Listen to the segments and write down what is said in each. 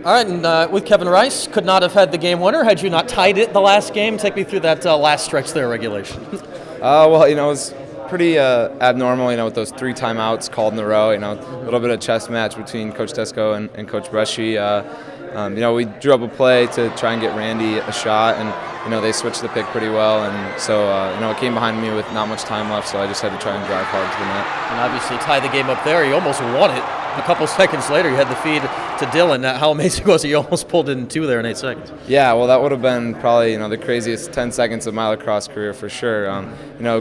All right, and with Kevin Rice, could not have had the game winner had you not tied it the last game. Take me through that last stretch there, regulation. Well, it was pretty abnormal, with those 3 timeouts called in a row. A little bit of chess match between Coach Desko and Coach Bresci. We drew up a play to try and get Randy a shot, and they switched the pick pretty well, and so it came behind me with not much time left, so I just had to try and drive hard to the net. And obviously tie the game up there. You almost won it. A couple seconds later, you had the feed to Dylan. How amazing was it? You almost pulled in 2 there in 8 seconds. Yeah, well, that would have been probably the craziest 10 seconds of my lacrosse career for sure.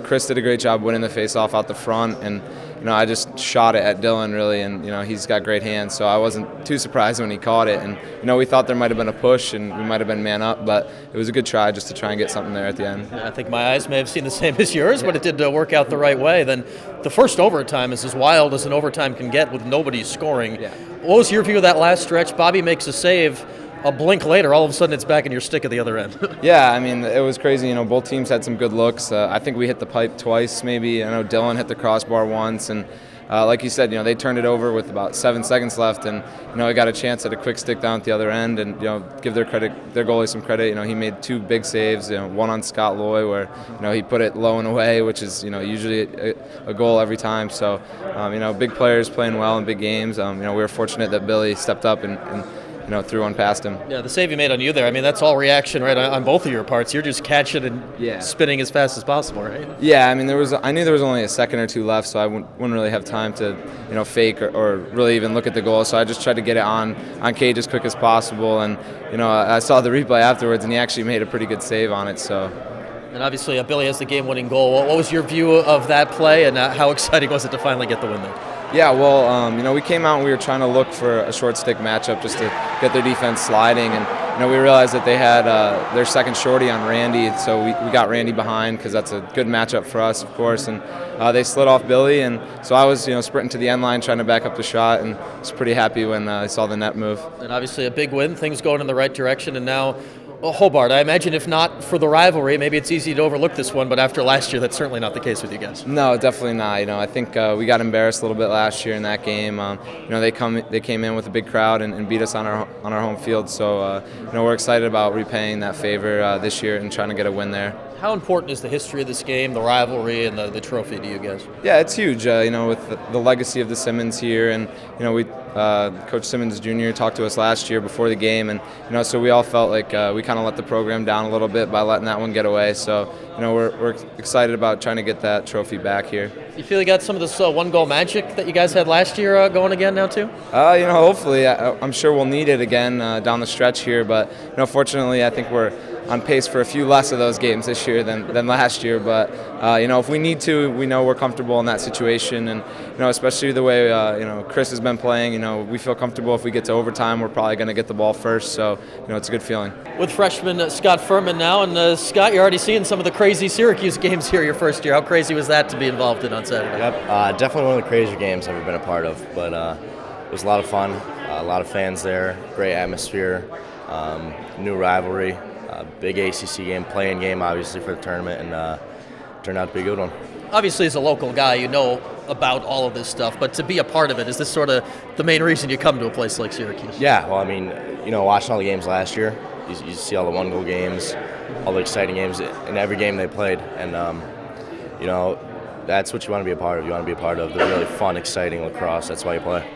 Chris did a great job winning the face-off out the front, and I just shot it at Dylan really, and he's got great hands, so I wasn't too surprised when he caught it. And we thought there might have been a push and we might have been man up, but it was a good try just to try and get something there at the end. Yeah, I think my eyes may have seen the same as yours, but it did work out the right way. Then the first overtime is as wild as an overtime can get with nobody scoring. Yeah. What was your view of that last stretch? Bobby makes a save. A blink later, all of a sudden it's back in your stick at the other end. Yeah, it was crazy. Both teams had some good looks. I think we hit the pipe twice maybe. I know Dylan hit the crossbar once, and like you said, they turned it over with about 7 seconds left, and I got a chance at a quick stick down at the other end, and give their goalie some credit. He made 2 big saves. One on Scott Loy where he put it low and away, which is usually a goal every time. So big players playing well in big games. We were fortunate that Billy stepped up and threw one past him. Yeah, the save you made on you there, that's all reaction, right, on both of your parts. You're just catching and spinning as fast as possible, right? Yeah, I knew there was only a second or 2 left, so I wouldn't really have time to, fake or really even look at the goal. So I just tried to get it on Cage as quick as possible, and, I saw the replay afterwards, and he actually made a pretty good save on it, so. And obviously, Billy has the game-winning goal. What was your view of that play, and how exciting was it to finally get the win there? Yeah, well, we came out and we were trying to look for a short stick matchup just to get their defense sliding, and we realized that they had their second shorty on Randy, so we got Randy behind because that's a good matchup for us, of course, and they slid off Billy, and so I was sprinting to the end line trying to back up the shot, and was pretty happy when I saw the net move. And obviously a big win, things going in the right direction, and now Hobart. I imagine if not for the rivalry, maybe it's easy to overlook this one, but after last year, that's certainly not the case with you guys. No, definitely not. I think we got embarrassed a little bit last year in that game. They came in with a big crowd and beat us on our home field. So we're excited about repaying that favor this year and trying to get a win there. How important is the history of this game, the rivalry, and the trophy to you guys? Yeah, it's huge. With the legacy of the Simmons here, and Coach Simmons Jr. talked to us last year before the game, and so we all felt like we kind of let the program down a little bit by letting that one get away. So we're excited about trying to get that trophy back here. You feel you got some of this one-goal magic that you guys had last year going again now too? Hopefully, I'm sure we'll need it again down the stretch here. But fortunately, I think we're on pace for a few less of those games this year than last year. But if we need to, we know we're comfortable in that situation, and especially the way Chris has been playing. We feel comfortable if we get to overtime, we're probably going to get the ball first. So it's a good feeling. With freshman Scott Firman now, and Scott, you're already seeing some of the crazy Syracuse games here your first year. How crazy was that to be involved in on Saturday? Yep, definitely one of the crazier games I've ever been a part of. But it was a lot of fun. A lot of fans there. Great atmosphere. New rivalry. Big ACC game, playing game, obviously, for the tournament, and turned out to be a good one. Obviously, as a local guy, you know about all of this stuff, but to be a part of it, is this sort of the main reason you come to a place like Syracuse? Yeah, well, watching all the games last year, you see all the one-goal games, all the exciting games in every game they played, and, that's what you want to be a part of. You want to be a part of the really fun, exciting lacrosse. That's why you play.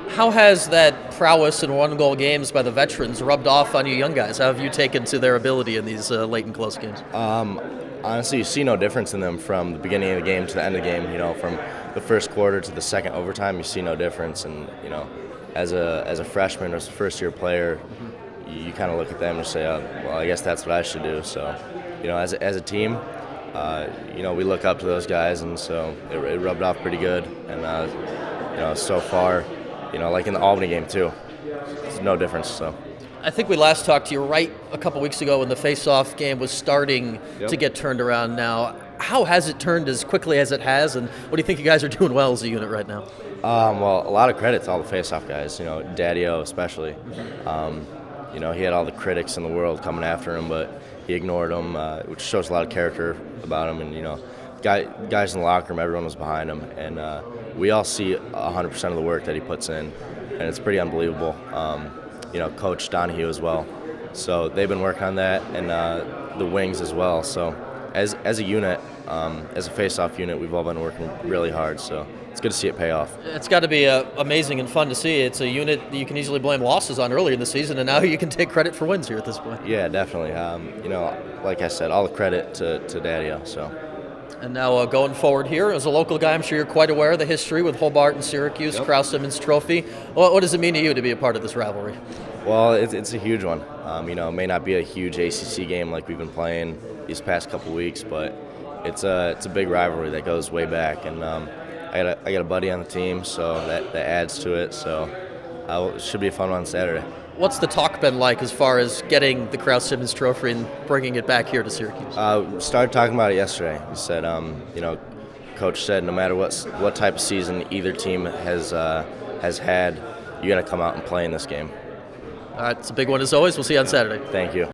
How has that prowess in one-goal games by the veterans rubbed off on you young guys? How have you taken to their ability in these late and close games? Honestly, you see no difference in them from the beginning of the game to the end of the game. From the first quarter to the second overtime, you see no difference. And as a freshman or as a first-year player, you kind of look at them and say, well, I guess that's what I should do. So, as a team, we look up to those guys, and so it rubbed off pretty good. And so far, like in the Albany game too, there's no difference. So I think we last talked to you right a couple weeks ago when the face-off game was starting to get turned around now. How has it turned as quickly as it has, and what do you think you guys are doing well as a unit right now? Well, a lot of credit to all the face-off guys, Daddy-O especially. He had all the critics in the world coming after him, but he ignored them, which shows a lot of character about him. And, guys in the locker room, everyone was behind him. And we all see 100% of the work that he puts in, and it's pretty unbelievable. Coach Donahue as well. So they've been working on that, and the wings as well. So as a unit, as a face-off unit, we've all been working really hard. So it's good to see it pay off. It's got to be amazing and fun to see. It's a unit that you can easily blame losses on earlier in the season, and now you can take credit for wins here at this point. Yeah, definitely. Like I said, all the credit to Daddy-O. So. And now going forward here, as a local guy, I'm sure you're quite aware of the history with Hobart and Syracuse, Yep. Kraus-Simmons Trophy. What does it mean to you to be a part of this rivalry? Well, it's a huge one. It may not be a huge ACC game like we've been playing these past couple weeks, but it's a big rivalry that goes way back. And I got a buddy on the team, so that adds to it. So it should be a fun one on Saturday. What's the talk been like as far as getting the Kraus-Simmons Trophy and bringing it back here to Syracuse? Started talking about it yesterday. We said, Coach said no matter what type of season either team has had, you got to come out and play in this game. All right, it's a big one as always. We'll see you on Saturday. Thank you.